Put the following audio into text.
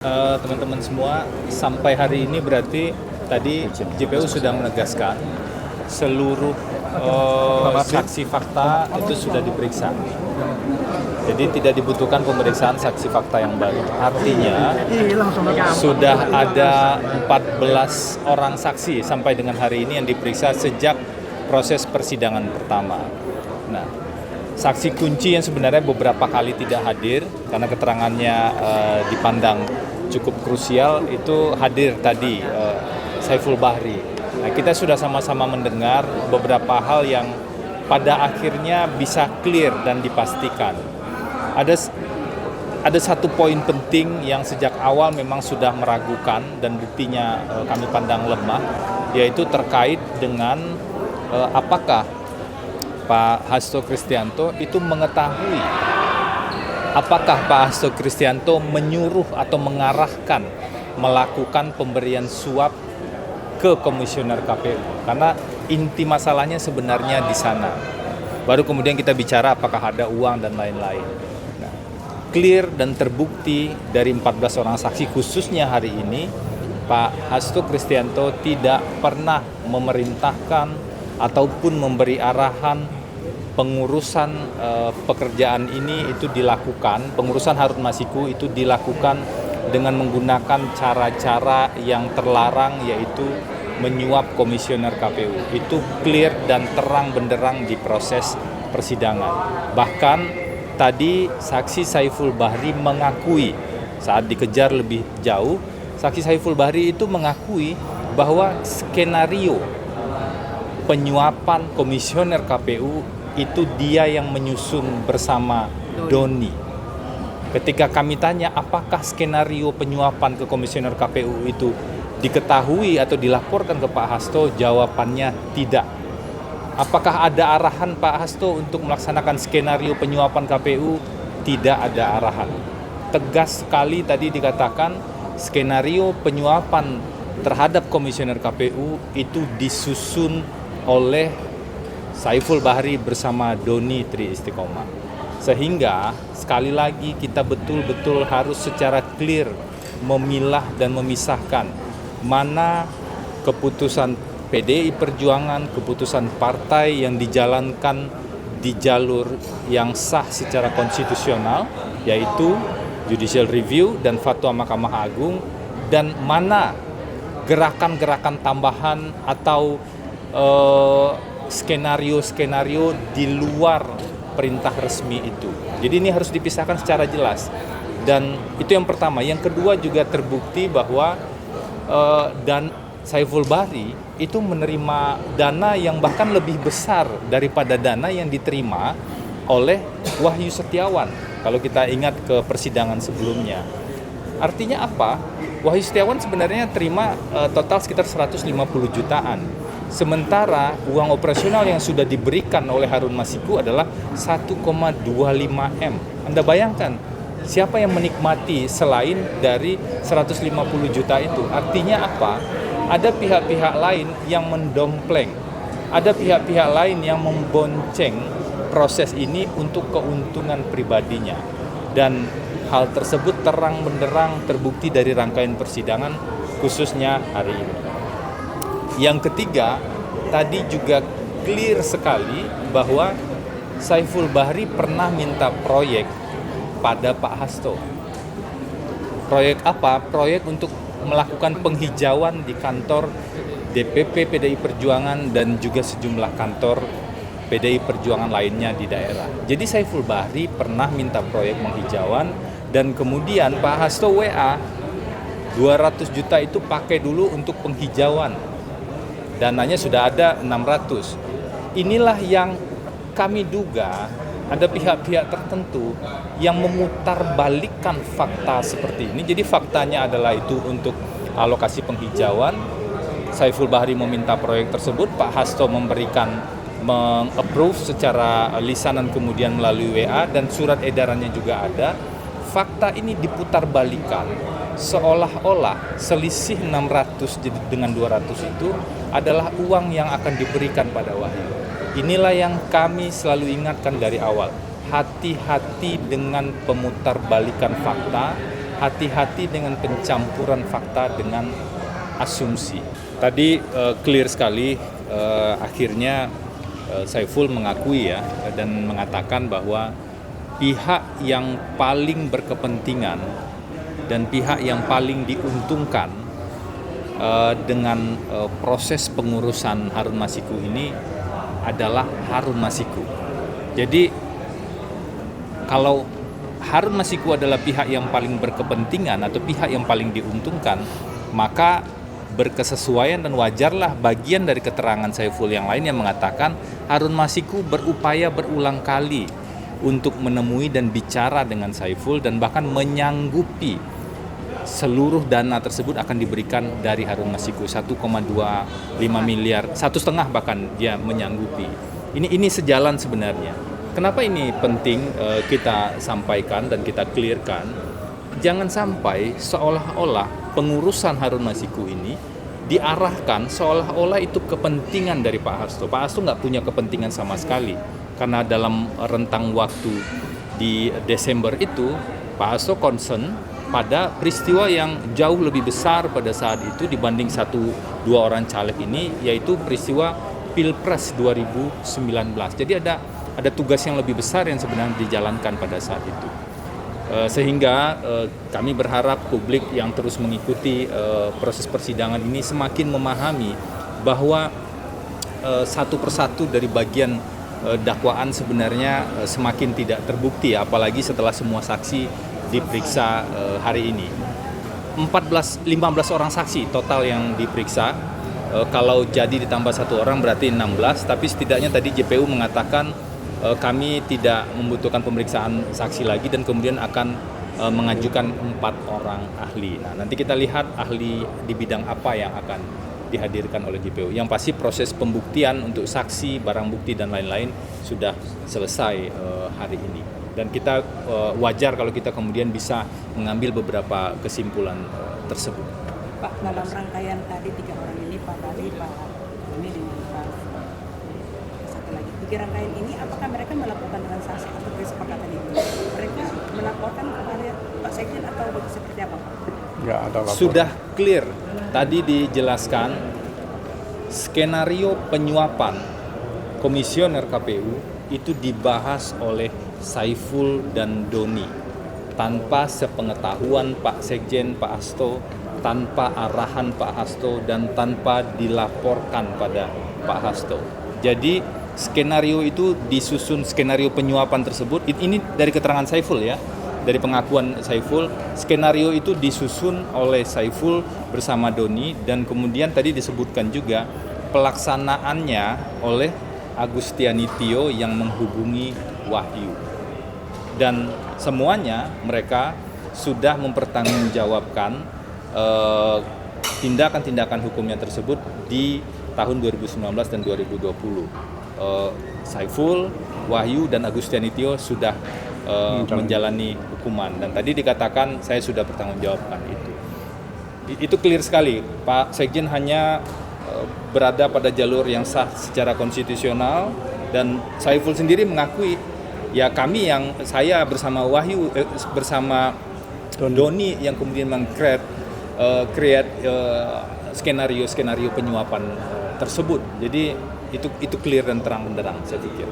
Teman-teman semua, sampai hari ini berarti tadi JPU sudah menegaskan seluruh saksi fakta itu sudah diperiksa. Jadi tidak dibutuhkan pemeriksaan saksi fakta yang baru. Artinya sudah ada 14 orang saksi sampai dengan hari ini yang diperiksa sejak proses persidangan pertama. Nah, saksi kunci yang sebenarnya beberapa kali tidak hadir karena keterangannya dipandang cukup krusial itu hadir tadi, Saiful Bahri. Nah, kita sudah sama-sama mendengar beberapa hal yang pada akhirnya bisa clear dan dipastikan. Ada satu poin penting yang sejak awal memang sudah meragukan dan buktinya kami pandang lemah, yaitu terkait dengan apakah Pak Hasto Kristianto itu mengetahui, apakah Pak Hasto Kristianto menyuruh atau mengarahkan melakukan pemberian suap ke komisioner KPU. Karena inti masalahnya sebenarnya di sana. Baru kemudian kita bicara apakah ada uang dan lain-lain. Nah, clear dan terbukti dari 14 orang saksi khususnya hari ini, Pak Hasto Kristianto tidak pernah memerintahkan ataupun memberi arahan pengurusan pekerjaan ini itu dilakukan, pengurusan Harun Masiku itu dilakukan dengan menggunakan cara-cara yang terlarang, yaitu menyuap komisioner KPU. Itu clear dan terang benderang di proses persidangan. Bahkan tadi saksi Saiful Bahri mengakui, saat dikejar lebih jauh, saksi Saiful Bahri itu mengakui bahwa skenario penyuapan komisioner KPU itu dia yang menyusun bersama Doni. Ketika kami tanya apakah skenario penyuapan ke komisioner KPU itu diketahui atau dilaporkan ke Pak Hasto, jawabannya tidak. Apakah ada arahan Pak Hasto untuk melaksanakan skenario penyuapan KPU? Tidak ada arahan. Tegas sekali tadi dikatakan skenario penyuapan terhadap komisioner KPU itu disusun oleh Saiful Bahri bersama Doni Tri Istiqomah. Sehingga sekali lagi kita betul-betul harus secara clear memilah dan memisahkan mana keputusan PDI Perjuangan, keputusan partai yang dijalankan di jalur yang sah secara konstitusional, yaitu judicial review dan fatwa Mahkamah Agung, dan mana gerakan-gerakan tambahan atau skenario-skenario di luar perintah resmi itu. Jadi ini harus dipisahkan secara jelas. Dan itu yang pertama. Yang kedua juga terbukti bahwa dan Saiful Bahri itu menerima dana yang bahkan lebih besar daripada dana yang diterima oleh Wahyu Setiawan. Kalau kita ingat ke persidangan sebelumnya. Artinya apa? Wahyu Setiawan sebenarnya terima total sekitar 150 jutaan. Sementara uang operasional yang sudah diberikan oleh Harun Masiku adalah 1,25 M. Anda bayangkan, siapa yang menikmati selain dari 150 juta itu? Artinya apa? Ada pihak-pihak lain yang mendompleng. Ada pihak-pihak lain yang membonceng proses ini untuk keuntungan pribadinya. Dan hal tersebut terang benderang terbukti dari rangkaian persidangan khususnya hari ini. Yang ketiga, tadi juga clear sekali bahwa Saiful Bahri pernah minta proyek pada Pak Hasto. Proyek apa? Proyek untuk melakukan penghijauan di kantor DPP PDI Perjuangan dan juga sejumlah kantor PDI Perjuangan lainnya di daerah. Jadi Saiful Bahri pernah minta proyek penghijauan dan kemudian Pak Hasto WA 200 juta itu pakai dulu untuk penghijauan. Dananya sudah ada 600. Inilah yang kami duga ada pihak-pihak tertentu yang memutarbalikkan fakta seperti ini. Jadi faktanya adalah itu untuk alokasi penghijauan. Saiful Bahri meminta proyek tersebut, Pak Hasto memberikan meng-approve secara lisanan kemudian melalui WA dan surat edarannya juga ada. Fakta ini diputarbalikkan seolah-olah selisih 600 dengan 200 itu adalah uang yang akan diberikan pada Wahyu. Inilah yang kami selalu ingatkan dari awal. Hati-hati dengan pemutarbalikan fakta, hati-hati dengan pencampuran fakta dengan asumsi. Tadi clear sekali, akhirnya Saiful mengakui ya dan mengatakan bahwa pihak yang paling berkepentingan dan pihak yang paling diuntungkan dengan proses pengurusan Harun Masiku ini adalah Harun Masiku. Jadi kalau Harun Masiku adalah pihak yang paling berkepentingan atau pihak yang paling diuntungkan, maka berkesesuaian dan wajarlah bagian dari keterangan Saiful yang lain yang mengatakan Harun Masiku berupaya berulang kali untuk menemui dan bicara dengan Saiful dan bahkan menyanggupi seluruh dana tersebut akan diberikan dari Harun Masiku 1,25 miliar, 1,5 bahkan dia menyanggupi. Ini sejalan sebenarnya. Kenapa ini penting kita sampaikan dan kita clearkan? Jangan sampai seolah-olah pengurusan Harun Masiku ini diarahkan seolah-olah itu kepentingan dari Pak Hasto. Pak Hasto nggak punya kepentingan sama sekali. Karena dalam rentang waktu di Desember itu, Pak Hasto concern pada peristiwa yang jauh lebih besar pada saat itu dibanding 1-2 orang caleg ini, yaitu peristiwa Pilpres 2019. Jadi ada tugas yang lebih besar yang sebenarnya dijalankan pada saat itu. Sehingga kami berharap publik yang terus mengikuti proses persidangan ini semakin memahami bahwa satu persatu dari bagian dakwaan sebenarnya semakin tidak terbukti, apalagi setelah semua saksi diperiksa hari ini. 15 orang saksi total yang diperiksa. Kalau jadi ditambah 1 orang berarti 16, tapi setidaknya tadi JPU mengatakan kami tidak membutuhkan pemeriksaan saksi lagi dan kemudian akan mengajukan 4 orang ahli. Nah, nanti kita lihat ahli di bidang apa yang akan dihadirkan oleh JPU. Yang pasti proses pembuktian untuk saksi, barang bukti dan lain-lain sudah selesai hari ini. Dan kita wajar kalau kita kemudian bisa mengambil beberapa kesimpulan tersebut. Pak, dalam rangkaian tadi 3 orang ini, Pak Bali, Pak ini dengan Pak satu lagi, 3 rangkaian ini, apakah mereka melakukan transaksi atau kesepakatan itu? Mereka melaporkan kepada Pak Sekjen atau seperti apa, Pak? Nggak ada laporan. Sudah clear, tadi dijelaskan skenario penyuapan komisioner KPU itu dibahas oleh Saiful dan Doni tanpa sepengetahuan Pak Sekjen, Pak Hasto, tanpa arahan Pak Hasto dan tanpa dilaporkan pada Pak Hasto. Jadi skenario itu disusun, skenario penyuapan tersebut, ini dari keterangan Saiful ya, dari pengakuan Saiful, skenario itu disusun oleh Saiful bersama Doni dan kemudian tadi disebutkan juga pelaksanaannya oleh Agustiani Tio yang menghubungi Wahyu. Dan semuanya mereka sudah mempertanggungjawabkan tindakan-tindakan hukumnya tersebut di tahun 2019 dan 2020. Saiful, Wahyu, dan Agustiani Tio sudah menjalani hukuman. Dan tadi dikatakan saya sudah bertanggungjawabkan itu. Itu clear sekali. Pak Sekjen hanya berada pada jalur yang sah secara konstitusional dan Saiful sendiri mengakui ya saya bersama Wahyu bersama Doni yang kemudian create skenario penyuapan tersebut. Jadi itu clear dan terang benderang saya pikir.